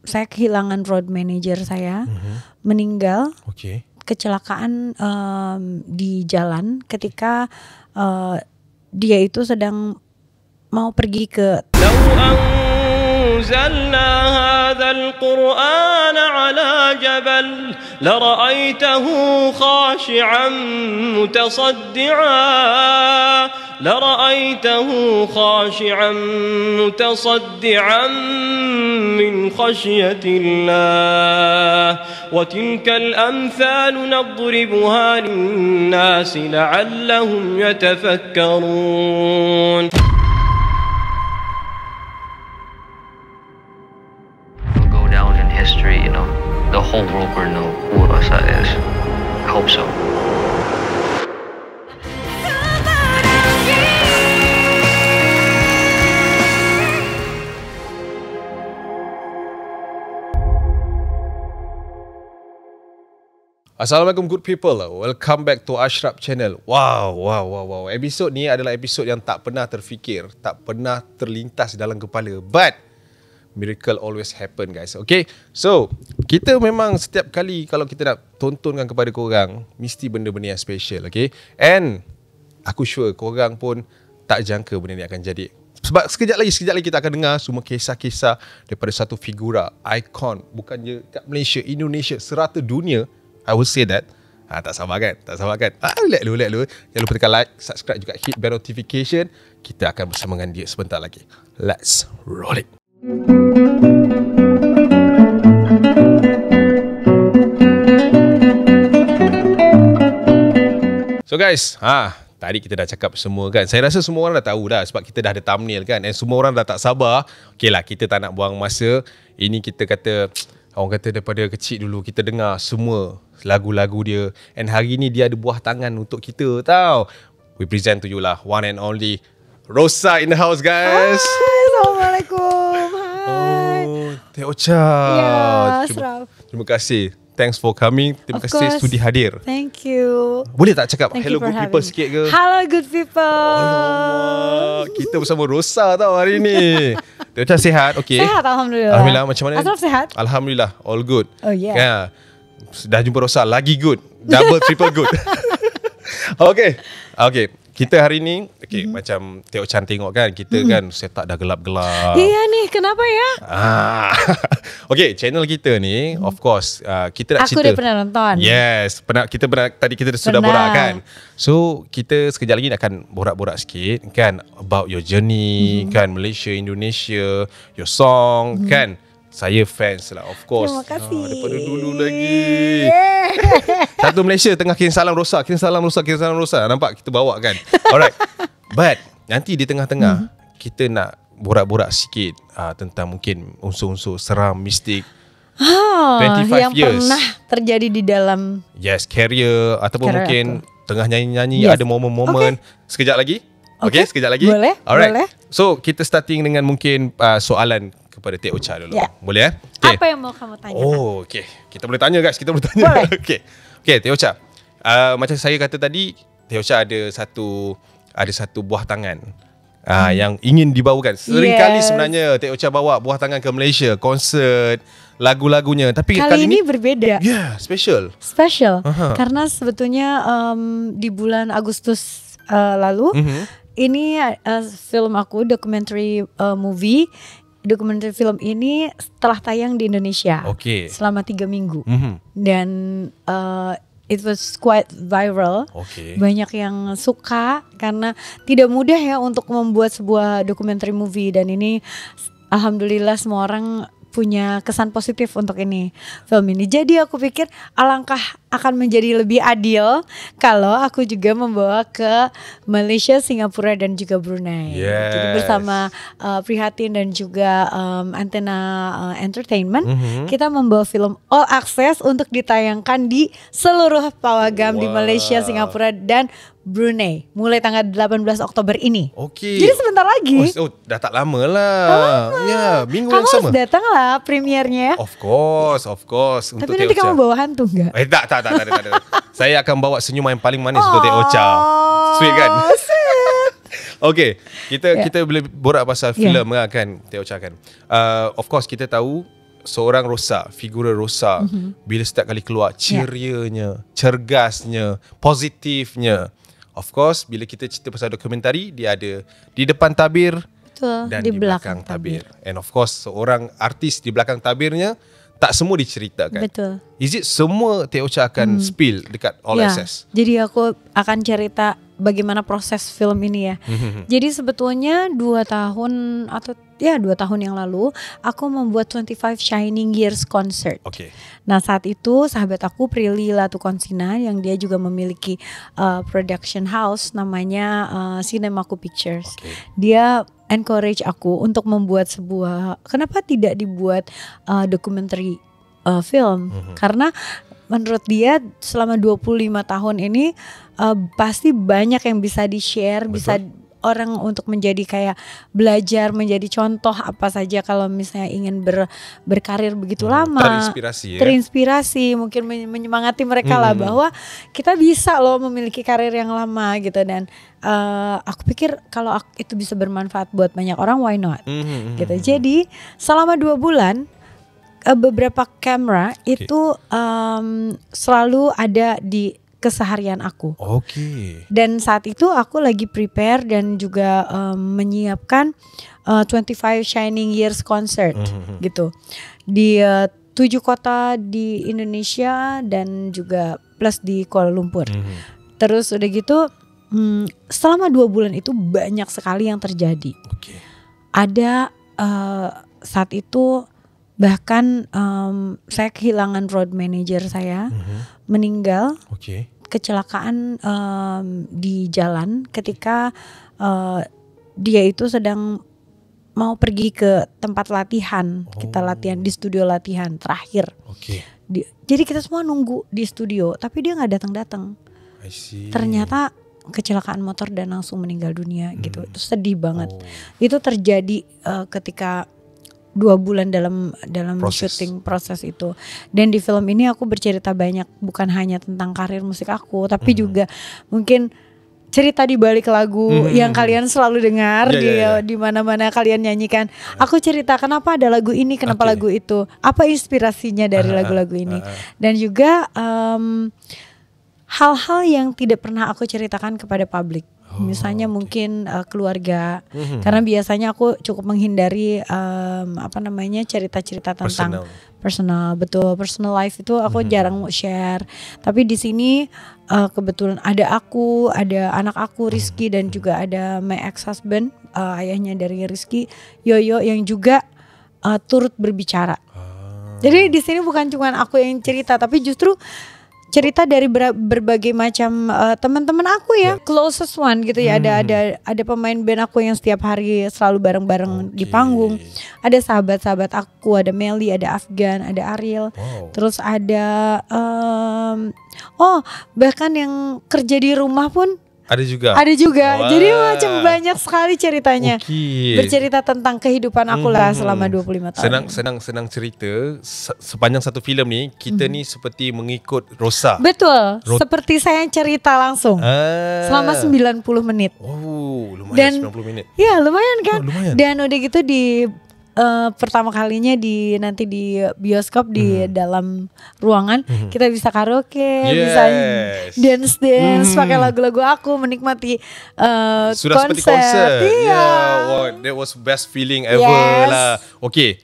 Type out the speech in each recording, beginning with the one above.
saya kehilangan road manager saya, meninggal. Okay. Kecelakaan di jalan ketika dia itu sedang mau pergi ke. أنزلنا هذا القرآن على جبل لرأيته خاشعا متصدعا من خشية الله وتلك الأمثال نضربها للناس لعلهم يتفكرون. History, the whole world will know who Asa is. I hope so. Assalamualaikum good people. Welcome back to Ashraf channel. Wow. Episod ni adalah episod yang tak pernah terfikir, tak pernah terlintas dalam kepala. But miracle always happen, guys. Okay, so kita memang setiap kali kalau kita nak tontonkan kepada korang, mesti benda-benda yang special. Okay, and aku sure korang pun tak jangka benda ni akan jadi. Sebab sekejap lagi kita akan dengar semua kisah-kisah daripada satu figura, ikon, bukan je kat Malaysia, Indonesia, serata dunia. I will say that. Tak sabar kan? Let dulu. Jangan lupa tekan like, subscribe juga, hit bell notification. Kita akan bersama dengan dia sebentar lagi. Let's roll it. So guys, tadi kita dah cakap semua kan. Saya rasa semua orang dah tahu dah sebab kita dah ada thumbnail kan. Dan semua orang dah tak sabar. Okay lah, kita tak nak buang masa. Ini kita kata, orang kata daripada kecil dulu kita dengar semua lagu-lagu dia. And hari ni dia ada buah tangan untuk kita tau. We present to you lah, one and only Rosa in the house, guys. Hai, Assalamualaikum. Hai. Teh Ocha. Ya, terima kasih. Thanks for coming. Terima kasih sudi hadir. Thank you. Boleh tak cakap Thank hello good people sikit ke? Hello good people. Oh, kita bersama Rosa tau hari ni. Teh Ocha sihat? Okay. Sehat, Alhamdulillah. Alhamdulillah. Macam mana? Ashraf sehat? Alhamdulillah. All good. Oh yeah. Ya. Dah jumpa Rosa, lagi good. Double, triple good. Okay. Kita hari ni, macam Teh Ochan tengok kan, kita kan setak dah gelap-gelap. Iya nih, kenapa ya? Okay, channel kita ni, of course, kita nak cerita. Aku dah pernah nonton. Yes, tadi kita sudah borak kan. So, kita sekejap lagi akan borak-borak sikit kan, about your journey, kan, Malaysia, Indonesia, your song, kan. Saya fans lah, of course. Terima kasih. Daripada dulu lagi. Satu Malaysia tengah kirim salam Rosa. Nampak kita bawa kan. Alright. But nanti di tengah-tengah kita nak borak-borak sikit tentang mungkin unsur-unsur seram, mistik. 25 yang years pernah terjadi di dalam career ataupun mungkin tengah nyanyi-nyanyi, ada momen-momen. Sekejap lagi. Sekejap lagi. Boleh. Alright. Boleh. So kita starting dengan mungkin soalan kepada Teh Ocha dulu. Boleh Okay. Apa yang mau kamu tanya? Oh, okay. Kita boleh tanya guys, Boleh. Okay, Teh Ocha. Macam saya kata tadi, Teh Ocha ada satu buah tangan yang ingin dibawakan. Seringkali sebenarnya Teh Ocha bawa buah tangan ke Malaysia, konsert, lagu-lagunya. Tapi kali ini berbeda. Special. Karena sebetulnya di bulan Agustus lalu, ini film aku, documentary movie. Dokumenter film ini telah tayang di Indonesia selama 3 minggu. Dan it was quite viral. Banyak yang suka karena tidak mudah ya untuk membuat sebuah dokumenter movie. Dan ini alhamdulillah semua orang punya kesan positif untuk film ini. Jadi aku pikir alangkah akan menjadi lebih adil kalau aku juga membawa ke Malaysia, Singapura dan juga Brunei. Jadi bersama Prihatin dan juga Antena Entertainment, kita membawa film all access untuk ditayangkan di seluruh pawagam di Malaysia, Singapura dan Brunei mulai tanggal 18 Oktober ini. Jadi sebentar lagi. Dah tak lama lah. Ya, minggu yang sama. Kamu harus datang lah premiernya. Of course. Tapi nanti kamu bawa hantu enggak? Tak. Saya akan bawa senyuman yang paling manis untuk Teh Ocha. Sweet kan? Okay, kita boleh borak pasal filem kan, Teh Ocha kan. Of course kita tahu seorang Rosa, figura Rosa, bila setiap kali keluar, cerianya, cergasnya, positifnya. Of course, bila kita cerita pasal dokumentari, dia ada di depan tabir, Betul, dan di belakang tabir. And of course, seorang artis di belakang tabirnya tak semua diceritakan. Betul. Is it semua Teh Ocha akan spill dekat All Access? Jadi aku akan cerita bagaimana proses film ini ya. Jadi sebetulnya 2 tahun atau 2 tahun yang lalu aku membuat 25 Shining Years Concert. Okay. Nah saat itu sahabat aku Prilly Latukonsina yang dia juga memiliki production house namanya Cinemaku Pictures. Okay. Dia encourage aku untuk membuat sebuah, kenapa tidak dibuat documentary film? Karena menurut dia selama 25 tahun ini pasti banyak yang bisa di-share, bisa orang untuk menjadi kayak belajar, menjadi contoh apa saja kalau misalnya ingin berkarir begitu lama. Terinspirasi, mungkin menyemangati mereka lah bahwa kita bisa loh memiliki karir yang lama gitu. Dan aku pikir kalau itu bisa bermanfaat buat banyak orang, why not? Gitu. Jadi selama 2 bulan beberapa kamera itu selalu ada di keseharian aku. Oke. Dan saat itu aku lagi prepare dan juga menyiapkan 25 Shining Years Concert gitu di 7 kota di Indonesia dan juga plus di Kuala Lumpur. Terus udah gitu selama 2 bulan itu banyak sekali yang terjadi. Ada saat itu bahkan saya kehilangan road manager saya, meninggal, kecelakaan di jalan ketika dia itu sedang mau pergi ke tempat latihan. Kita latihan di studio latihan terakhir. Jadi kita semua nunggu di studio, tapi dia nggak datang-datang. Ternyata kecelakaan motor dan langsung meninggal dunia gitu. Itu sedih banget. Itu terjadi ketika 2 bulan dalam syuting proses itu. Dan di film ini aku bercerita banyak, bukan hanya tentang karir musik aku, tapi juga mungkin cerita di balik lagu yang kalian selalu dengar di mana-mana kalian nyanyikan. Aku cerita kenapa ada lagu ini, kenapa lagu itu, apa inspirasinya dari lagu-lagu ini. Dan juga hal-hal yang tidak pernah aku ceritakan kepada publik. Misalnya mungkin keluarga, karena biasanya aku cukup menghindari cerita-cerita tentang personal, betul, personal life itu aku jarang share. Tapi di sini kebetulan ada aku, ada anak aku Rizky dan juga ada my ex husband, ayahnya dari Rizky, Yoyo yang juga turut berbicara. Jadi di sini bukan cuma aku yang cerita, tapi justru cerita dari berbagai macam teman-teman aku ya, closest one gitu ya. Ada pemain band aku yang setiap hari selalu bareng-bareng di panggung. Ada sahabat-sahabat aku, ada Melly, ada Afgan, ada Ariel. Terus ada bahkan yang kerja di rumah pun ada juga. Wow. Jadi macam banyak sekali ceritanya. Bercerita tentang kehidupan aku lah selama 25 tahun. Senang cerita. Sepanjang satu filem ni kita ni seperti mengikut Rosa. Betul. Seperti saya cerita langsung. Selama 90 menit. Lumayan. 90 menit. Ya, lumayan kan? Lumayan. Dan udah gitu di pertama kalinya nanti di bioskop di dalam ruangan kita bisa karaoke, bisa dance pakai lagu-lagu aku, menikmati sudah konser. Seperti konser. Iya. That was best feeling ever lah. Okay,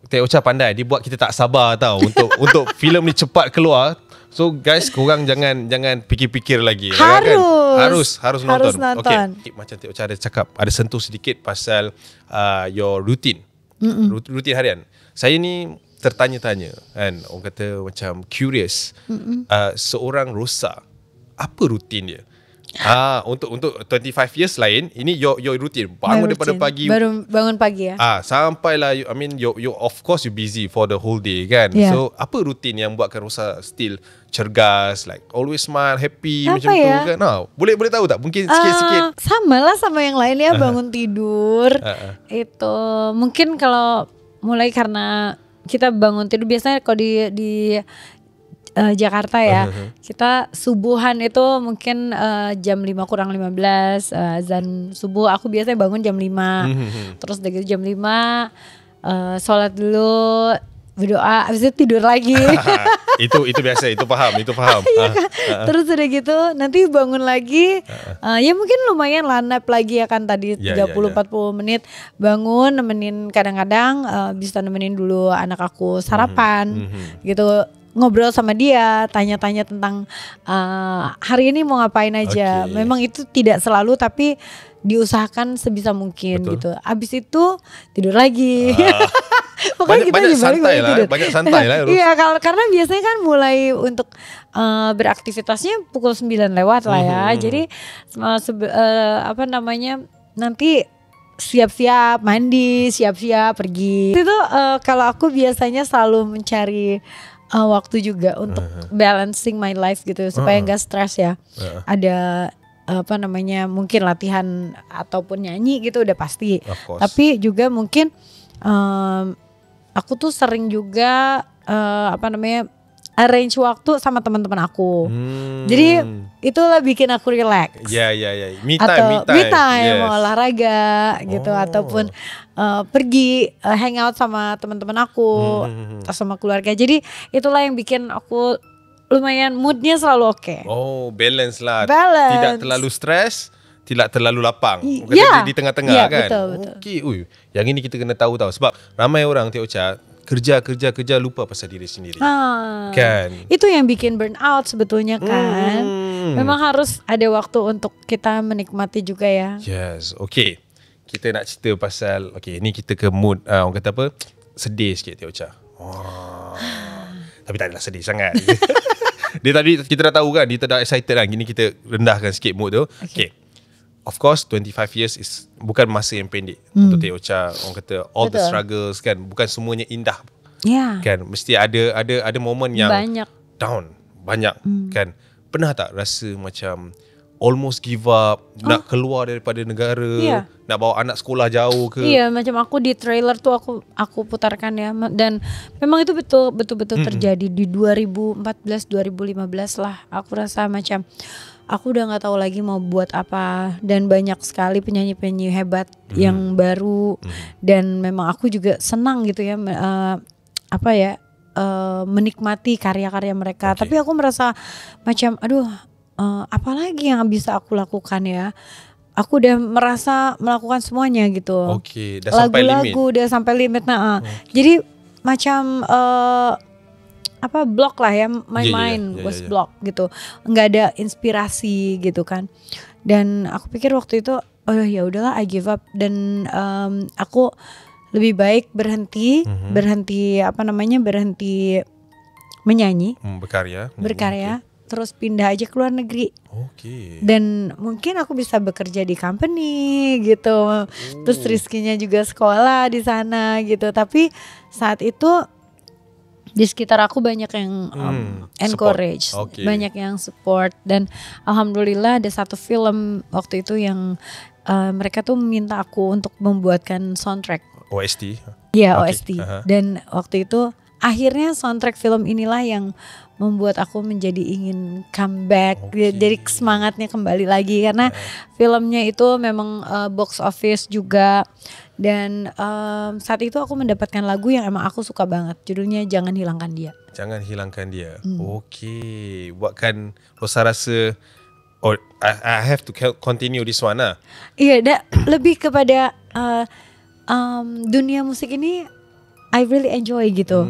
Teh Ocha pandai, dia buat kita tak sabar tau untuk filem ni cepat keluar. So guys, korang jangan fikir-fikir lagi. Harus nonton. Okay. Macam Teh Ocha ada cakap, ada sentuh sedikit pasal your routine. Rutin harian. Saya ni tertanya-tanya kan, orang kata macam curious. Seorang Rosa, apa rutin dia? Untuk 25 years lain, ini your rutin. Bangun daripada pagi. Baru bangun pagi ya. Sampailah you of course you busy for the whole day kan. So apa rutin yang buatkan Rosa still cergas, like always smile, happy apa macam tu kan? Boleh tahu tak? Mungkin sikit-sikit. Sama lah sama yang lain ya, bangun tidur. Itu mungkin kalau mulai karena kita bangun tidur biasanya kalau di Jakarta ya, kita subuhan itu mungkin jam 5 kurang 15 azan subuh. Aku biasanya bangun jam 5. Terus dari jam 5 sholat dulu, berdoa, habis itu tidur lagi. itu biasa, itu paham. Iya kan? Terus udah gitu nanti bangun lagi. Ya mungkin lumayan lah nap lagi ya kan tadi 30-40 menit bangun, nemenin kadang-kadang bisa nemenin dulu anak aku sarapan gitu, ngobrol sama dia, tanya-tanya tentang hari ini mau ngapain aja. Memang itu tidak selalu tapi diusahakan sebisa mungkin. Betul. Gitu. Abis itu tidur lagi. Pokoknya kita banyak santai lah. Iya, karena biasanya kan mulai untuk beraktivitasnya pukul 9 lewat lah ya. Jadi nanti siap-siap mandi, siap-siap pergi. Itu kalau aku biasanya selalu mencari waktu juga untuk balancing my life gitu supaya nggak stres ya. Ada mungkin latihan ataupun nyanyi gitu udah pasti. Tapi juga mungkin aku tuh sering juga arrange waktu sama teman-teman aku. Jadi itulah bikin aku relax. Ya. Me time, yes. Mau olahraga gitu ataupun pergi hangout sama teman-teman aku atau sama keluarga. Jadi itulah yang bikin aku lumayan moodnya selalu oke. Oh, balance lah. Tidak terlalu stres, tidak terlalu lapang. Di tengah-tengah kan. Betul. Okey, yang ini kita kena tahu sebab ramai orang Tia Ocha kerja lupa pasal diri sendiri. Kan. Itu yang bikin burnout sebetulnya kan. Memang harus ada waktu untuk kita menikmati juga ya. Yes, okey. Kita nak cerita pasal ni kita ke mood orang kata apa? Sedih sikit Tia Ocha. Tapi tak adalah sedih sangat. Dia tadi kita dah tahu kan, dia dah excited kan. Gini kita rendahkan sikit mood tu. Okay. Of course 25 years is bukan masa yang pendek untuk Tia Ocha. Orang kata all the struggles kan, bukan semuanya indah. Kan mesti ada momen yang banyak down, banyak kan. Pernah tak rasa macam almost give up, nak keluar daripada negara, nak bawa anak sekolah jauh ke? Iya, macam aku di trailer tuh aku putarkan ya, dan memang itu betul-betul terjadi di 2014 2015 lah. Aku rasa macam aku udah nggak tahu lagi mau buat apa, dan banyak sekali penyanyi-penyanyi hebat yang baru, dan memang aku juga senang gitu ya menikmati karya-karya mereka. Tapi aku merasa macam apalagi yang bisa aku lakukan ya. Aku udah merasa melakukan semuanya gitu. Dah sampai limit. Lagu-lagu udah sampai limit. Jadi macam block lah ya, my mind was blocked gitu. Nggak ada inspirasi gitu kan. Dan aku pikir waktu itu ya udahlah, I give up, dan aku lebih baik berhenti menyanyi, berkarya. Terus pindah aja ke luar negeri. Dan mungkin aku bisa bekerja di company gitu. Terus rizkinya juga sekolah di sana gitu. Tapi saat itu di sekitar aku banyak yang encourage, banyak yang support, dan alhamdulillah ada satu film waktu itu yang mereka tuh minta aku untuk membuatkan soundtrack. OST. Iya, OST. Dan waktu itu akhirnya soundtrack film inilah yang membuat aku menjadi ingin comeback, jadi semangatnya kembali lagi, karena filmnya itu memang box office juga, dan saat itu aku mendapatkan lagu yang emang aku suka banget, judulnya Jangan Hilangkan Dia. Jangan Hilangkan Dia. Buatkan Rosa rasa I have to continue this one lah. Iya, lebih kepada dunia musik ini I really enjoy gitu.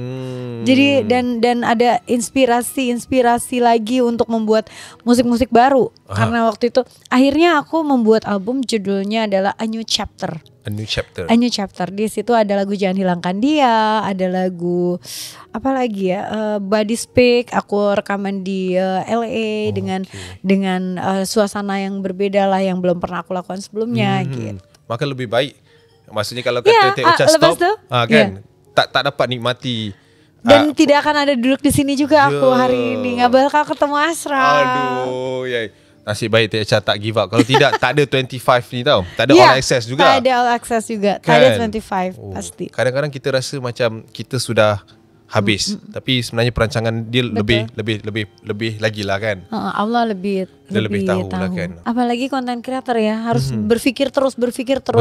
Jadi dan ada inspirasi lagi untuk membuat musik-musik baru. Karena waktu itu akhirnya aku membuat album, judulnya adalah A New Chapter. A New Chapter. A New Chapter. Di situ ada lagu Jangan Hilangkan Dia, ada lagu apa lagi ya? Body Speak. Aku rekaman di LA dengan suasana yang berbeda lah, yang belum pernah aku lakukan sebelumnya gitu. Maka lebih baik, maksudnya kalau kata Tia Ocha stop, kan tak dapat nikmati. Dan tidak akan ada duduk di sini juga aku hari ini, nggak bakal ketemu Ashraf. Aduh, nasib baik Tia Ocha tak give up. Kalau tidak, tak ada 25 ni tau. Tak ada all access juga. Tak ada all access juga. Tak ada 25 pasti. Kadang-kadang kita rasa macam kita sudah habis, tapi sebenarnya perancangan dia lebih lagi lah kan. Allah lebih tahu lah kan. Apalagi content creator ya, harus berpikir terus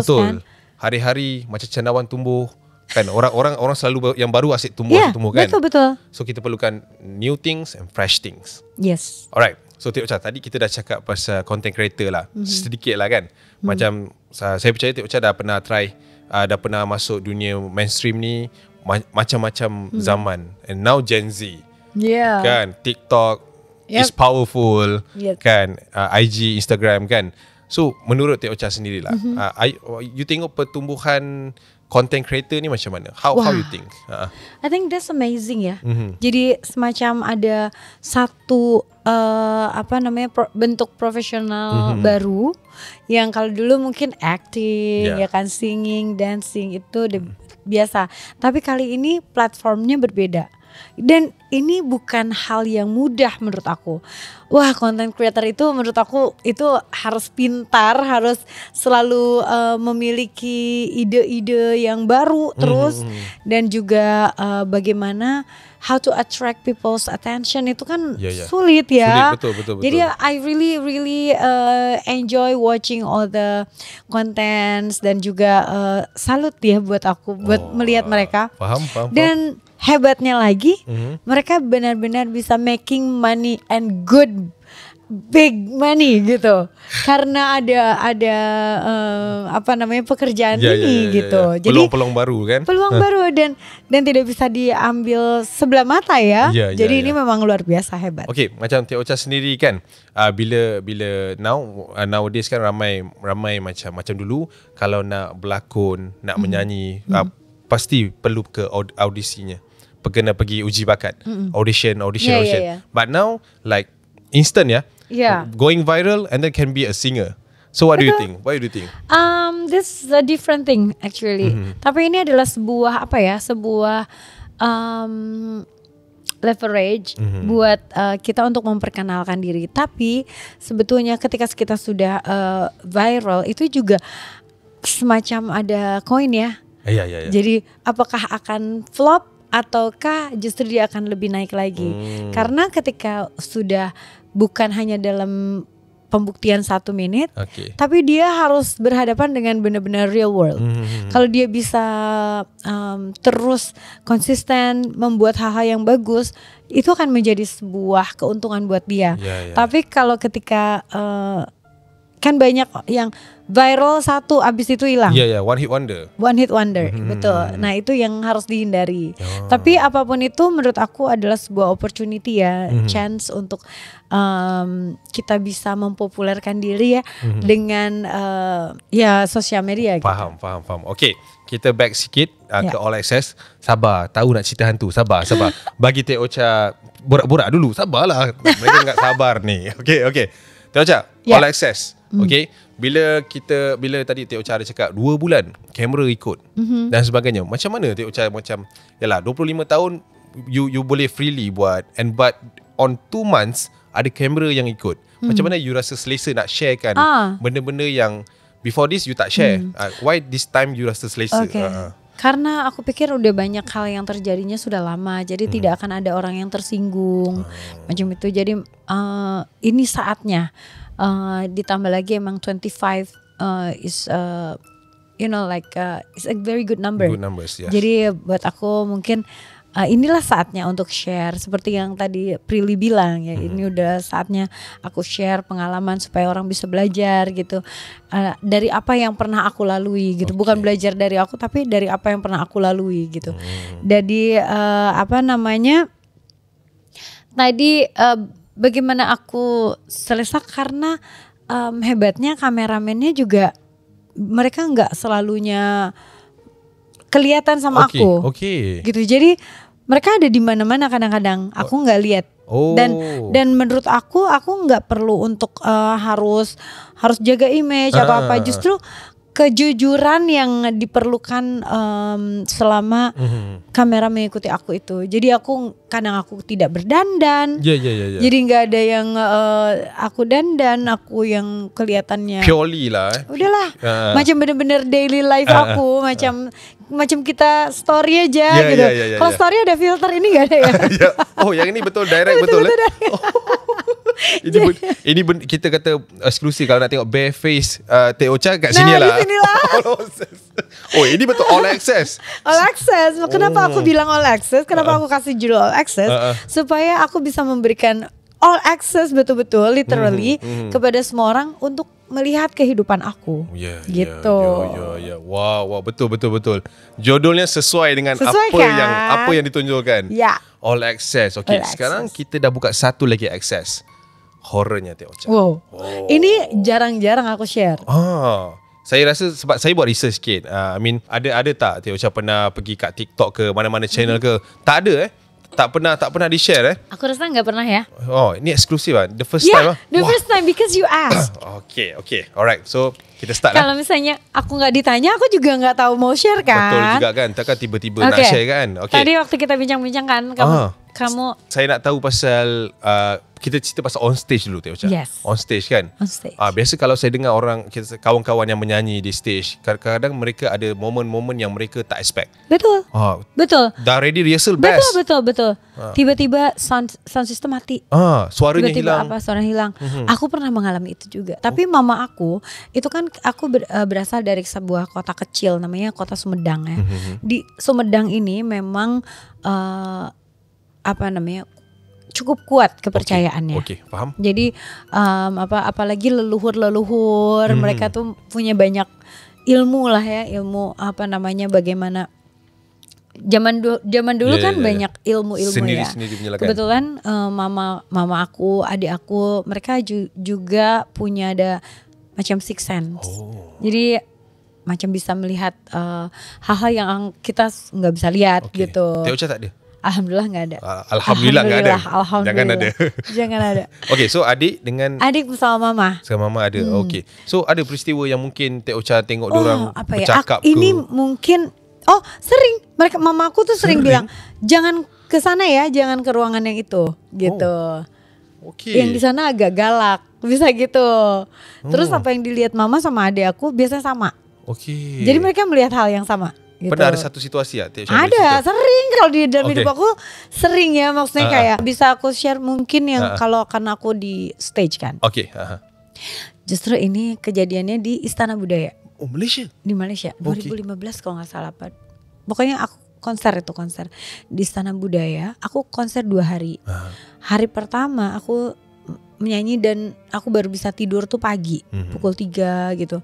Betul. kan. Hari-hari macam cendawan tumbuh, Kan orang selalu yang baru asyik tumbuh kan. Betul. So kita perlukan new things and fresh things. Yes. Alright. So Teh Ocha, tadi kita dah cakap pasal content creator lah. Sedikit lah kan. Macam saya percaya Teh Ocha dah pernah try, dah pernah masuk dunia mainstream ni macam-macam zaman. And now Gen Z. Yeah. Kan TikTok is powerful. Kan IG, Instagram kan. So menurut Teh Ocha sendirilah, you tengok pertumbuhan content creator ni macam mana? How you think? I think that's amazing ya. Jadi semacam ada satu bentuk profesional baru yang kalau dulu mungkin acting, ya kan, singing, dancing itu udah biasa. Tapi kali ini platformnya berbeda. Dan ini bukan hal yang mudah menurut aku. Wah, content creator itu menurut aku itu harus pintar, harus selalu memiliki ide-ide yang baru terus, dan juga bagaimana how to attract people's attention itu kan sulit ya. Sulit, betul. Jadi I really enjoy watching all the contents, dan juga salut ya buat aku buat melihat mereka. Paham. Dan hebatnya lagi, mereka benar-benar bisa making money and good big money gitu, karena ada pekerjaan ini gitu. Jadi peluang baru kan? Peluang baru dan tidak bisa diambil sebelah mata ya. Jadi ini memang luar biasa hebat. Okay, macam Teh Ocha sendiri kan, bila nowadays kan ramai macam dulu kalau nak berlakon, nak menyanyi, pasti perlu ke audisinya. Kena pergi uji bakat, audition. But now like instant going viral and then can be a singer. So what do you think? This is a different thing actually. Tapi ini adalah sebuah leverage buat kita untuk memperkenalkan diri. Tapi sebetulnya ketika kita sudah viral itu juga semacam ada koin ya. Jadi apakah akan flop ataukah justru dia akan lebih naik lagi? Karena ketika sudah bukan hanya dalam pembuktian 1 menit, tapi dia harus berhadapan dengan benar-benar real world. Kalau dia bisa terus konsisten membuat hal-hal yang bagus, itu akan menjadi sebuah keuntungan buat dia. Tapi kalau ketika kan banyak yang viral satu abis itu hilang. One hit wonder. Betul. Nah itu yang harus dihindari. Tapi apapun itu menurut aku adalah sebuah opportunity ya, chance untuk kita bisa mempopulerkan diri ya dengan sosial media. Faham. Okay, kita back sikit ke All Access. Sabar, tahu nak cerita hantu. Sabar. Bagi Teh Ocha borak-borak dulu. Sabarlah. Mereka enggak sabar ni. Okay. Teh Ocha, All Access. Okay, bila tadi Teh Ocha ada cakap 2 bulan kamera ikut dan sebagainya. Macam mana Teh Ocha macam 25 tahun you boleh freely buat, but on 2 months ada kamera yang ikut. Macam mana you rasa selesa nak sharekan benda-benda yang before this you tak share? Why this time you rasa selesa? Karena aku pikir udah banyak hal yang terjadinya sudah lama, jadi tidak akan ada orang yang tersinggung macam itu. Jadi ini saatnya. Ditambah lagi emang 25 is it's a very good number. Good numbers, yes. Jadi buat aku mungkin inilah saatnya untuk share seperti yang tadi Prilly bilang ya. Ini udah saatnya aku share pengalaman supaya orang bisa belajar gitu, dari apa yang pernah aku lalui gitu. Bukan belajar dari aku, tapi dari apa yang pernah aku lalui gitu. Jadi tadi bagaimana aku selesai karena hebatnya kameramennya juga mereka nggak selalunya kelihatan sama aku, gitu. Jadi mereka ada di mana-mana kadang-kadang aku nggak lihat. Dan menurut aku nggak perlu untuk harus jaga image atau apa. Justru kejujuran yang diperlukan selama kamera mengikuti aku itu. Jadi kadang aku tidak berdandan. Jadi nggak ada yang aku dandan, aku yang kelihatannya purely lah. Udahlah, macam bener-bener daily life aku, macam kita story aja gitu. Kalau story ada filter, ini nggak ada ya. Oh, yang ini betul direct betul. Kita kata eksklusif. Kalau nak tengok bare face Teh Ocha kat sini lah. Di sinilah. Oh, ini betul all access. All access. Kenapa aku bilang all access? Kenapa aku kasih judul all access? Supaya aku bisa memberikan all access betul-betul literally kepada semua orang untuk melihat kehidupan aku. Gitu. Wow, betul. Judulnya sesuai dengan apa yang ditunjukkan. Ya. All access. Okay, sekarang kita dah buka satu lagi access. Horrornya Teh Ocha. Wow. Ini jarang-jarang aku share. Saya rasa sebab saya buat research sikit. Ada tak Teh Ocha pernah pergi kat TikTok ke mana-mana channel ke? Tak ada Tak pernah di-share Aku rasa nggak pernah ya. Oh, ini eksklusif lah. The first time the first time because you asked. Okay. Alright. So, kita start lah. Kalau misalnya aku nggak ditanya, aku juga nggak tahu mau share kan. Betul juga kan. Takkan tiba-tiba nak share kan. Okay. Tadi waktu kita bincang-bincang kan, kamu saya nak tahu pasal kita cerita pasal on stage dulu Teh Ocha. Yes. On stage kan. On stage. Biasa kalau saya dengar orang kawan-kawan yang menyanyi di stage, kadang-kadang mereka ada momen-momen yang mereka tak expect. Betul. Betul. Dah ready rehearsal best. Betul. Tiba-tiba sound system mati. Suaranya hilang. Suara hilang. Aku pernah mengalami itu juga. Tapi mama aku itu kan aku berasal dari sebuah kota kecil namanya Kota Sumedang ya. Di Sumedang ini memang cukup kuat kepercayaannya. Oke, paham. Jadi apalagi leluhur mereka tuh punya banyak ilmu lah ya, bagaimana zaman dulu kan banyak ilmu-ilmu ya. Kebetulan mama aku, adik aku, mereka juga punya ada macam sixth sense. Jadi macam bisa melihat hal-hal yang kita nggak bisa lihat gitu. Teh Ocha tak ada? Alhamdulillah nggak ada. Alhamdulillah nggak ada. Alhamdulillah. Jangan ada. Okay, so adik sama mama. Sama mama ada. Okay. So ada peristiwa yang mungkin Teh Ocha tengok diorang bercakap ke? Ini mungkin sering. Mama aku tuh sering bilang, jangan ke sana ya, jangan ke ruangan yang itu, gitu. Okay. Yang di sana agak galak, bisa gitu. Terus apa yang dilihat mama sama adik aku biasanya sama. Okay. Jadi mereka melihat hal yang sama. Gitu. Pernah ada satu situasi ya? Ada, sering kalau di dalam hidup aku sering ya, maksudnya kayak bisa aku share mungkin yang kalau karena aku di stage kan. Oke. Justru ini kejadiannya di Istana Budaya. Oh, Malaysia? Di Malaysia, 2015 kalau nggak salah Pak. Pokoknya aku konser di Istana Budaya. Aku konser 2 hari. Hari pertama aku menyanyi dan aku baru bisa tidur tuh pagi, pukul 3 gitu.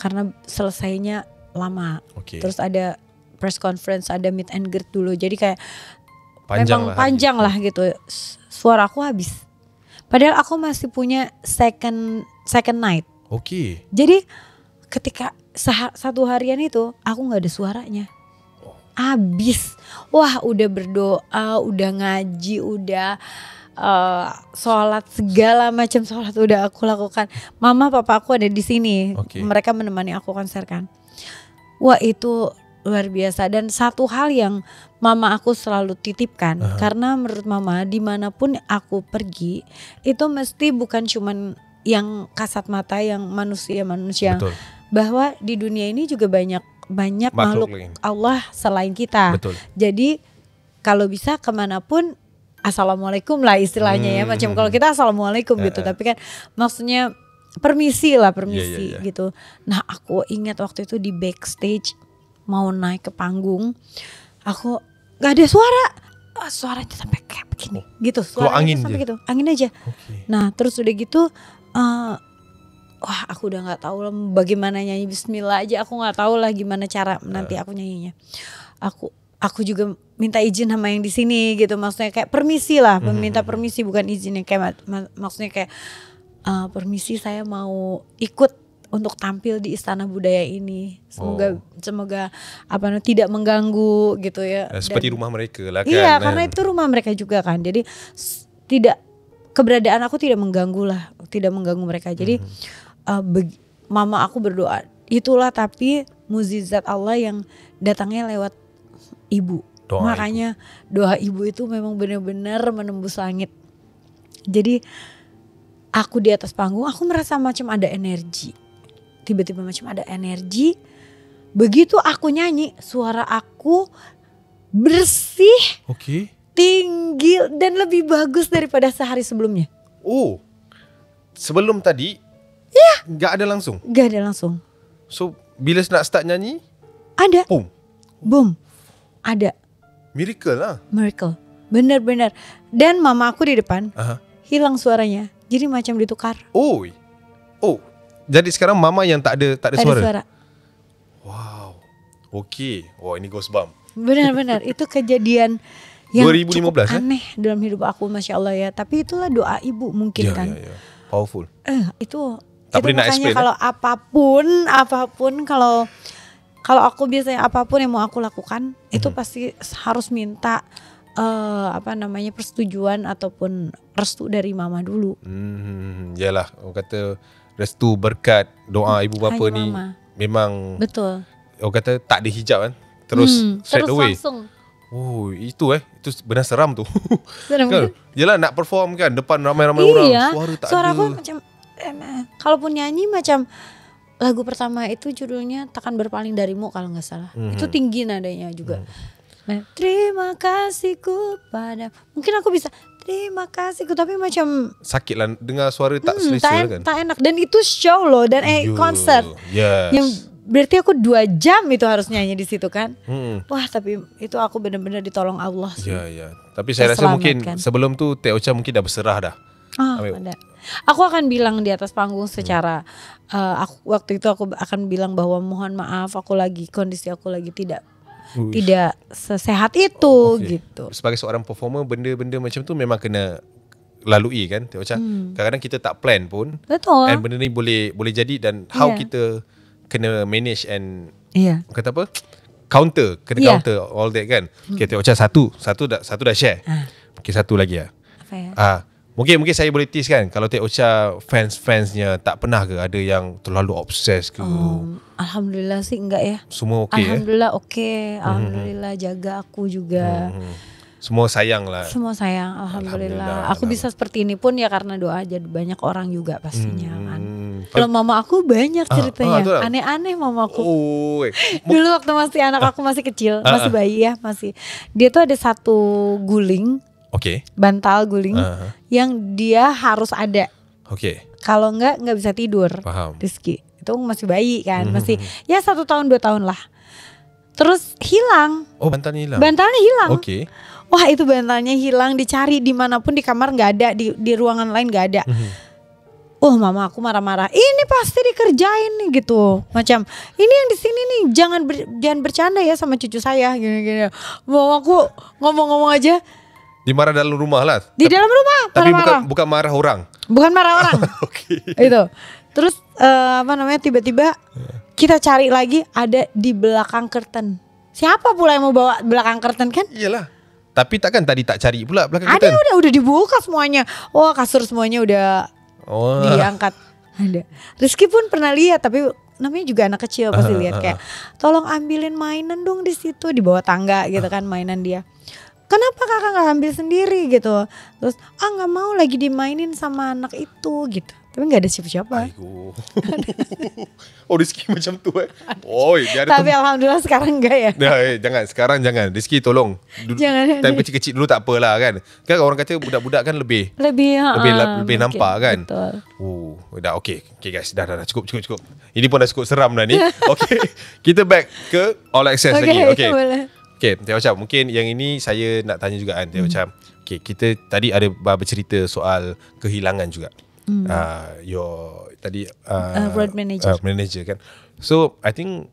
Karena selesainya lama. Terus ada press conference, ada meet and greet dulu. Jadi kayak panjang lah gitu. Suara aku habis. Padahal aku masih punya second night. Jadi ketika satu harian itu aku nggak ada suaranya. Habis. Wah, udah berdoa, udah ngaji, udah sholat, segala macam sholat udah aku lakukan. Mama papa aku ada di sini. Mereka menemani aku konser kan. Wah, itu luar biasa. Dan satu hal yang mama aku selalu titipkan, karena menurut mama dimanapun aku pergi itu mesti bukan cuman yang kasat mata, yang manusia. Betul. Bahwa di dunia ini juga banyak makhluk Allah selain kita. Betul. Jadi kalau bisa kemanapun assalamualaikum lah istilahnya ya. Macam kalau kita assalamualaikum gitu. Tapi kan maksudnya permisi gitu. Nah, aku ingat waktu itu di backstage mau naik ke panggung, aku nggak ada suara. Suaranya sampai kayak begini gitu. Suaranya sampai gitu. Angin aja. Nah, terus udah gitu wah, aku udah nggak tahu lah bagaimana nyanyi bismillah aja, aku nggak tahu lah gimana cara nanti aku nyanyinya. Aku juga minta izin sama yang di sini gitu, maksudnya kayak permisi lah, meminta permisi bukan izin, yang kayak maksudnya kayak permisi saya mau ikut untuk tampil di Istana Budaya ini. Semoga tidak mengganggu gitu ya. Seperti rumah mereka lah kan. Iya, karena itu rumah mereka juga kan. Jadi keberadaan aku tidak mengganggu mereka. Jadi mama aku berdoa itulah, tapi mukjizat Allah yang datangnya lewat ibu. Makanya doa ibu itu memang benar-benar menembus langit. Jadi aku di atas panggung, aku merasa macam ada energi. Tiba-tiba macam ada energi. Begitu aku nyanyi, suara aku bersih, tinggi dan lebih bagus daripada sehari sebelumnya. sebelum tadi nggak ada langsung. Gak ada langsung. So bila nak start nyanyi, Ada. boom, Ada. miracle lah. Miracle. Bener-bener. Dan mama aku di depan hilang suaranya. Jadi macam ditukar. Oh, jadi sekarang mama yang tak ada Ada suara. suara. Wow. Okay. Wah, ini goosebump. Benar-benar itu kejadian yang 2015, cukup aneh dalam hidup aku, Masya Allah ya. Tapi itulah doa ibu mungkin kan. Ya. Powerful. Itu Tak boleh nak makanya explain, kalau apapun kalau aku biasanya apapun yang mau aku lakukan itu pasti harus minta persetujuan ataupun restu dari mama dulu. Yalah, orang kata restu, berkat, doa ibu bapa hanya ni mama. memang Betul. orang kata tak ada hijab kan. Terus straight terus away. langsung. Oh, itu benar seram tu. Seram Kan? kan? Yalah, nak perform kan depan ramai-ramai orang, suara tak suara ada. aku macam kalaupun nyanyi macam lagu pertama itu judulnya Takkan Berpaling Darimu kalau nggak salah. Itu tinggi nadanya juga. Nah, terima kasihku pada, mungkin aku bisa terima kasihku tapi macam Sakit lah dengar suara tak selesa kan. tak enak. Dan itu show loh dan konser Yes. yang berarti aku 2 jam itu harus nyanyi di situ kan. Wah, tapi itu aku benar-benar ditolong Allah sih. Ya. Tapi saya rasa mungkin Terselamatkan. sebelum tu Teh Ocha mungkin dah berserah dah. Ada. Aku akan bilang di atas panggung secara waktu itu aku akan bilang bahwa mohon maaf kondisi aku lagi tidak sesehat itu gitu. Sebagai seorang performer, benda-benda macam tu memang kena lalui kan Teh Ocha. Kadang-kadang kita tak plan pun. Betul. And benda ni boleh jadi dan how kita kena manage and kata apa? Counter all that kan. Okay, Teh Ocha satu dah share. Okay, satu lagi lah. Apa ya? Mungkin saya boleh tease kan, kalau Teh Ocha fansnya tak pernah ke ada yang terlalu obses ke? Alhamdulillah sih enggak ya. Semua okey. Alhamdulillah oke. Alhamdulillah jaga aku juga. Semua sayang lah. Semua sayang. Alhamdulillah. Aku bisa seperti ini pun ya karena doa jadi banyak orang juga pastinya kan. Kalau mama aku banyak ceritanya. Aneh-aneh mama aku. Dulu waktu anak aku masih kecil, masih bayi ya, dia tuh ada satu guling. Bantal guling yang dia harus ada. Kalau enggak bisa tidur. Paham. Rizky itu masih bayi kan, masih ya 1 tahun 2 tahun lah. Terus hilang. Oh, bantalnya hilang. Bantalnya hilang. Wah, itu bantalnya hilang, dicari dimanapun, di kamar nggak ada, di ruangan lain nggak ada. Mama aku marah-marah. Ini pasti dikerjain nih gitu. Macam ini yang di sini nih, jangan bercanda ya sama cucu saya gini-gini. Mama aku ngomong-ngomong aja. Dimarah dalam rumah lah. Di dalam rumah. Tapi bukan marah orang. Bukan marah orang. Itu. Terus tiba-tiba kita cari lagi, ada di belakang curtain. Siapa pula yang mau bawa belakang curtain kan? Iyalah. Tapi takkan tadi tak cari pula belakang curtain? Ada, udah dibuka semuanya. Kasur semuanya udah diangkat. Ada. Rizky pun pernah lihat, tapi namanya juga anak kecil pasti lihat kayak tolong ambilin mainan dong di situ, di bawah tangga gitu kan mainan dia. Kenapa kakak gak ambil sendiri gitu. Terus gak mau lagi dimainin sama anak itu gitu. Tapi gak ada siapa-siapa. Rizky macam tu Tapi alhamdulillah sekarang enggak ya. Jangan, sekarang jangan. Rizky tolong. Jangan. Time kecil-kecil dulu tak apalah kan. Kan orang kata budak-budak kan lebih nampak kan. Betul. Dah okay guys, dah cukup. Ini pun dah cukup seram dah ni. Okay, kita back ke All Access lagi. Okay, boleh. Okay, Teh Ocha, mungkin yang ini saya nak tanya juga kan Teh Ocha. Okay, kita tadi ada bercerita soal kehilangan juga. Road manager kan. So I think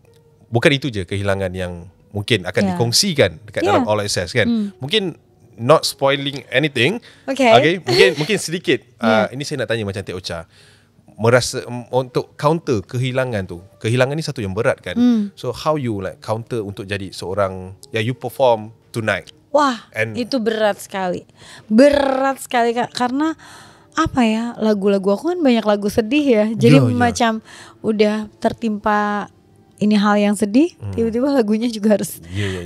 bukan itu je kehilangan yang mungkin akan dikongsikan dekat dalam All Access kan. Mungkin not spoiling anything. Okay, mungkin sedikit. Ini saya nak tanya macam Teh Ocha, merasa untuk counter kehilangan tu. Kehilangan ni satu yang berat kan. So how you counter untuk jadi seorang you perform tonight? Wah, itu berat sekali. Berat sekali Kak, karena lagu-lagu aku kan banyak lagu sedih ya. Jadi macam udah tertimpa ini hal yang sedih, tiba-tiba lagunya juga harus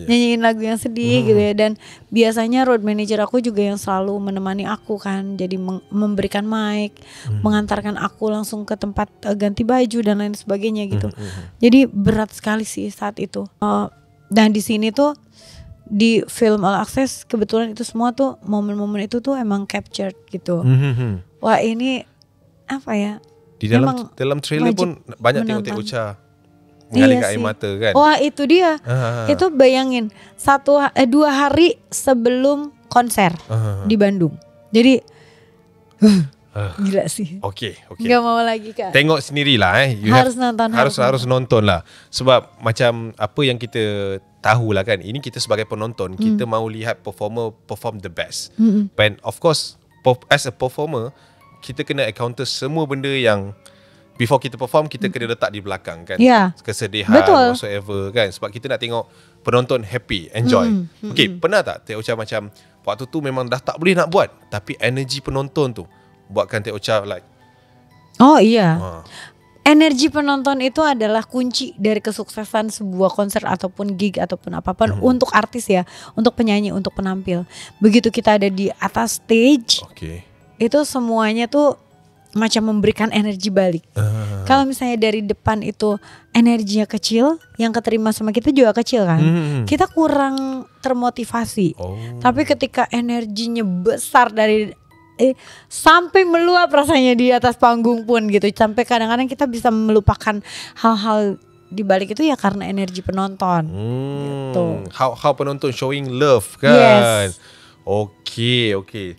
nyanyiin lagu yang sedih gitu ya. Dan biasanya road manager aku juga yang selalu menemani aku kan, jadi memberikan mic, mengantarkan aku langsung ke tempat ganti baju dan lain sebagainya gitu. Jadi berat sekali sih saat itu. Dan di sini tuh di film All Access kebetulan itu semua tuh momen-momen itu tuh emang captured gitu. Wah, ini apa ya? Di Memang dalam trailer wajib pun banyak tengok menonton. Teh Ocha mengalirkan air sih. mata kan. Wah itu dia. Ah. Itu bayangin 2 hari sebelum konser di Bandung. Jadi gila sih. Okey. Gak mau lagi Kak. Tengok sendirilah You Harus nonton, harus nonton lah. Sebab macam apa yang kita tahulah kan. Ini kita sebagai penonton, kita mahu lihat performer perform the best. And of course, as a performer, kita kena encounter semua benda yang before kita perform, kita kena letak di belakang kan. Ya. Kesedihan, Betul. whatsoever kan. Sebab kita nak tengok penonton happy, enjoy. Okay, pernah tak Teh Ocha macam waktu tu memang dah tak boleh nak buat, tapi energi penonton tu buatkan Teh Ocha like Oh iya. Energi penonton itu adalah kunci dari kesuksesan sebuah konser ataupun gig ataupun apapun untuk artis ya, untuk penyanyi, untuk penampil. Begitu kita ada di atas stage, itu semuanya tuh macam memberikan energi balik. Kalau misalnya dari depan itu energinya kecil, yang keterima sama kita juga kecil kan. Kita kurang termotivasi. Tapi ketika energinya besar dari sampai meluap rasanya di atas panggung pun gitu. Sampai kadang-kadang kita bisa melupakan hal-hal di balik itu ya karena energi penonton. Gitu. How penonton showing love kan. Yes. Okay.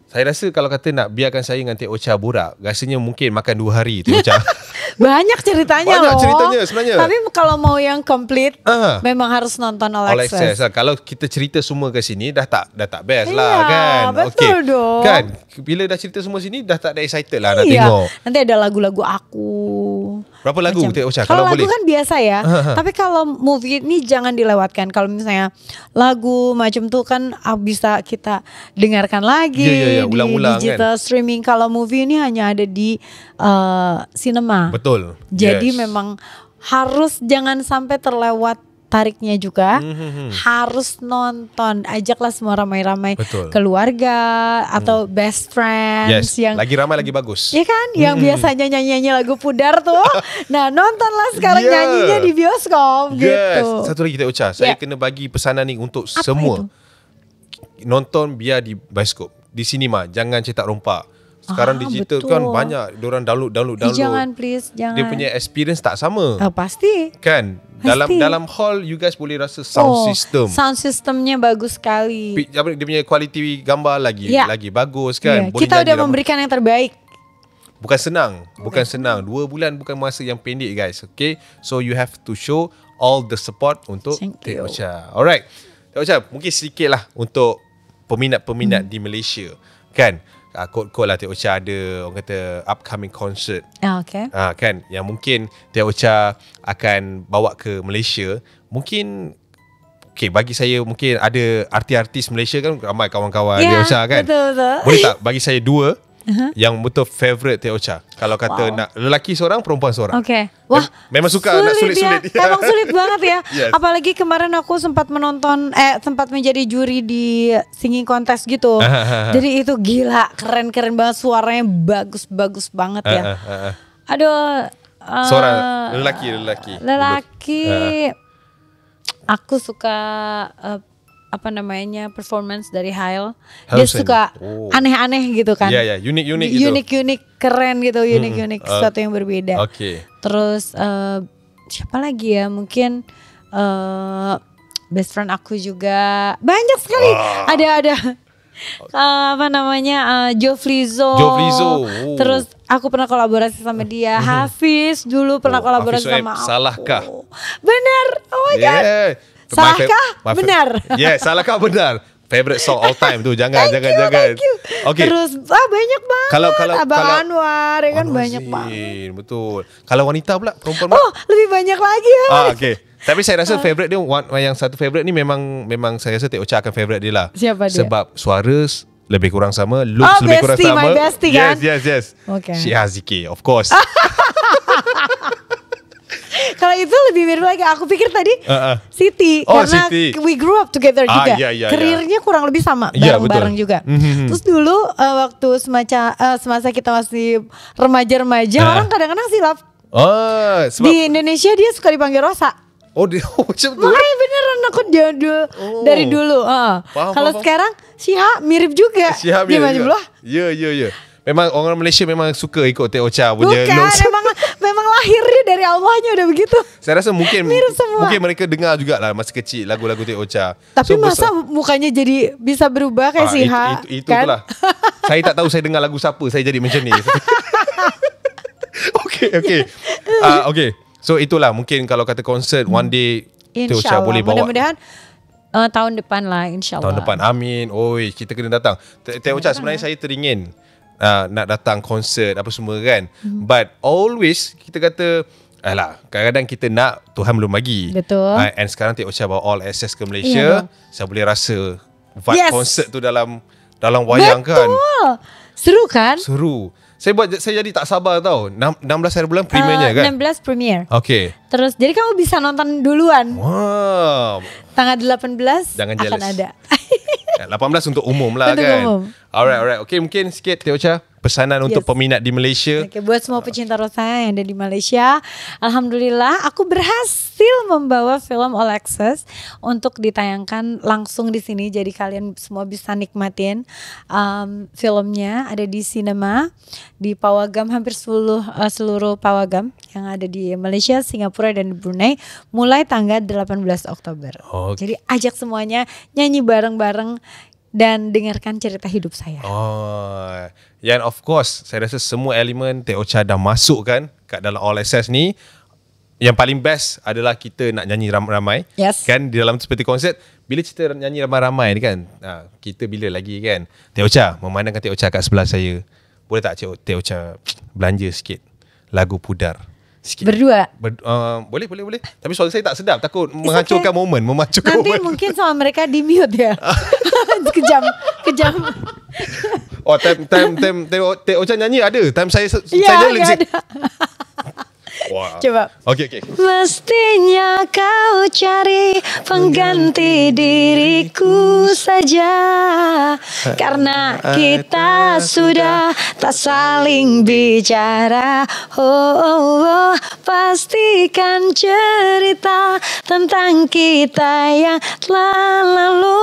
Saya rasa kalau kata nak biarkan saya dengan Teh Ocha borak, rasanya mungkin makan 2 hari Teh Ocha. Banyak ceritanya Banyak loh. ceritanya sebenarnya. Tapi kalau mau yang komplit, memang harus nonton All Access. Kalau kita cerita semua ke sini dah tak best Iya, lah kan. betul dong. Kan bila dah cerita semua sini dah tak ada excited lah nak tengok. Nanti ada lagu-lagu aku. Berapa lagu Teh Ocha kalau kalau lagu boleh? kan biasa ya. Tapi kalau movie ini jangan dilewatkan. Kalau misalnya lagu macam tuh kan bisa kita dengarkan lagi Ya, di ulang-ulang digital streaming. Kalau movie ini hanya ada di cinema. Betul. Jadi Yes. memang harus jangan sampai terlewat tariknya juga. Harus nonton, ajaklah semua ramai-ramai Betul. keluarga atau best friends yang lagi ramai lagi bagus. iya kan, yang biasanya nyanyi lagu pudar tuh. Nah, nontonlah sekarang Yeah. nyanyinya di bioskop Yes. gitu. Satu lagi Teh Ocha, saya kena bagi pesanan ni untuk Apa semua. itu? Nonton biar di bioskop, di sinema, jangan cetak rompak. Sekarang digital betul. kan banyak diorang download. Jangan please, jangan. Dia punya experience tak sama. Pasti. Kan? Pasti. Dalam hall you guys boleh rasa sound system. Sound systemnya bagus sekali. Dia punya quality gambar lagi bagus kan. Iya, Boleh kita nyanyi udah ramai. memberikan yang terbaik. Bukan senang. 2 bulan bukan masa yang pendek guys. Okay. So you have to show all the support untuk Thank Teh you. Ocha. Alright. Teh Ocha, mungkin sedikit lah untuk peminat-peminat di Malaysia. Kan? Kod-kod lah Teh Ocha ada orang kata upcoming concert. Okay. Kan? Yang mungkin Teh Ocha akan bawa ke Malaysia. Mungkin bagi saya mungkin ada artis-artis Malaysia kan ramai kawan-kawan Teh Ocha kan. Betul. Boleh tak bagi saya 2 yang betul favourite Teh Ocha? Kalau kata nak lelaki seorang, perempuan seorang. Okay. Wah, memang suka nak sulit-sulit. Ya. Emang sulit banget ya. Yes. Apalagi kemarin aku sempat sempat menjadi juri di singing contest gitu. Jadi itu gila, keren-keren banget, suaranya bagus-bagus banget ya. Aduh. Seorang lelaki. Lelaki. Aku suka performance dari Hail. Dia suka aneh-aneh gitu kan. Iya, unik-unik gitu. Unik-unik, keren gitu, unik-unik, sesuatu yang berbeda. Okay. Terus siapa lagi ya? Mungkin best friend aku juga. Banyak sekali. Ada Joe Flizzo. Terus aku pernah kolaborasi sama dia. Hafiz dulu pernah kolaborasi sama aku. Salahkah? Benar. Oh my god. Salahkah? Benar. Salahkah benar. Favorite song all time tu. Jangan. Thank you. Okay. Terus banyak banget. Kalau Abang Anwar ya kan banyak banget. Betul. Kalau wanita pula, perempuan pula. Oh, lebih banyak lagi ya. Okay. Tapi saya rasa favorite dia, yang satu favorite ni memang saya rasa Teh Ocha akan favorite dia lah. Siapa dia? Sebab suara lebih kurang sama, looks lebih kurang sama. My bestie kan? Yes. Okay. Syihah Ziki, of course. Kalau itu lebih mirip lagi. Aku pikir tadi Siti, Oh, karena Siti. we grew up together juga. Iya. Karirnya kurang lebih sama, Iya, bareng-bareng betul. juga. Terus dulu waktu semasa kita masih remaja-remaja, orang kadang-kadang silap. Sebab Di Indonesia dia suka dipanggil Rosa. macam tu. Makanya beneran aku dari dulu. Kalau Faham. sekarang Syihah mirip juga. Syihah Dia mirip macam juga. belah. Ya. Memang orang Malaysia memang suka ikut Teh Ocha punya Bukan, looks. memang lahirnya dari Allahnya udah begitu. Saya rasa mungkin Mirip semua. mungkin mereka dengar jugalah masa kecil lagu-lagu Teh Ocha. Tapi masa mukanya jadi bisa berubah kayak Siha? Itu kan? itulah. Saya tak tahu saya dengar lagu siapa saya jadi macam ni. Okay. Okay. So itulah mungkin kalau kata konsert one day Teh Ocha boleh bawa. Mudah-mudahan tahun depan lah, insyaAllah. Tahun depan, amin. Oi, kita kena datang. Teh Ocha sebenarnya saya teringin nak datang konsert apa semua kan. But always kita kata, alah, kadang-kadang kita nak, Tuhan belum bagi. Betul. And sekarang Teh Ocha bawa all access ke Malaysia. Saya boleh rasa vibe konsert tu dalam wayang kan. Betul. Seru kan? Seru. Saya jadi tak sabar tau. 16 hari bulan premiernya kan? 16 premier. Okay. Terus jadi kamu bisa nonton duluan. Wow. Tanggal 18 Jangan akan jealous. ada. 18 untuk umum lah Untuk kan. umum. Alright. Okay, mungkin sikit Teh Ocha pesanan untuk peminat di Malaysia. Oke, buat semua pecinta Rosa yang ada di Malaysia, alhamdulillah aku berhasil membawa film All Access untuk ditayangkan langsung di sini. Jadi kalian semua bisa nikmatin filmnya ada di cinema di Pawagam, hampir seluruh Pawagam yang ada di Malaysia, Singapura dan Brunei mulai tanggal 18 Oktober. Jadi ajak semuanya nyanyi bareng-bareng dan dengarkan cerita hidup saya. And of course, saya rasa semua elemen Teh Ocha dah masuk kan kat dalam All Access ni. Yang paling best adalah kita nak nyanyi ramai-ramai. Yes. Kan di dalam seperti konsert, bila kita nyanyi ramai-ramai ni kan, kita bila lagi kan. Teh Ocha, memandangkan Teh Ocha kat sebelah saya. Boleh tak Teh Ocha belanja sikit lagu Pudar? Sikit. Berdua. Boleh. Tapi suara saya tak sedap. Takut menghancurkan momen. Memancurkan Nanti momen. mungkin sama mereka di mute ya. Kejam. Oh, time Teh Ocha nyanyi ada. Time saya Iya, nyanyi ada. Wow. Coba. Okay. Mestinya kau cari pengganti diriku saja, karena kita sudah tak saling bicara. Pastikan cerita tentang kita yang telah lalu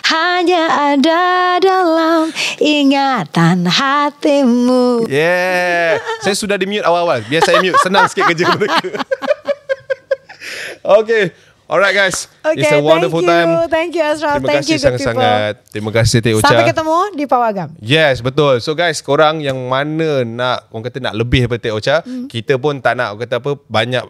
hanya ada dalam ingatan hatimu. Yeah. Saya sudah di mute awal-awal. Biar saya mute. Senang sikit kerja mereka. Okay. Alright guys. Okay, It's a wonderful time. Thank you Ashraf. Terima Thank kasih you good people. sangat-sangat. Terima kasih Teh Ocha. Sampai ketemu di Pawagam. Yes, betul. So guys, korang yang mana nak, orang kata nak lebih daripada Teh Ocha, kita pun tak nak, orang kata apa,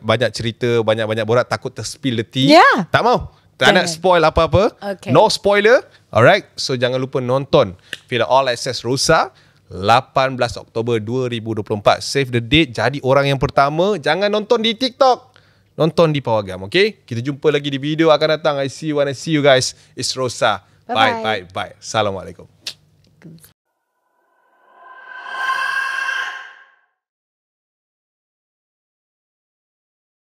banyak cerita, banyak borak, takut terspill the tea. Yeah. Tak mau. Tak nak spoil apa-apa. Okay. No spoiler. Alright. So jangan lupa nonton film All Access Rosa 18 Oktober 2024. Save the date. Jadi orang yang pertama. Jangan nonton di TikTok. Nonton di Pawagam. Okay. Kita jumpa lagi di video akan datang. I see you guys. It's Rosa. Bye. Assalamualaikum.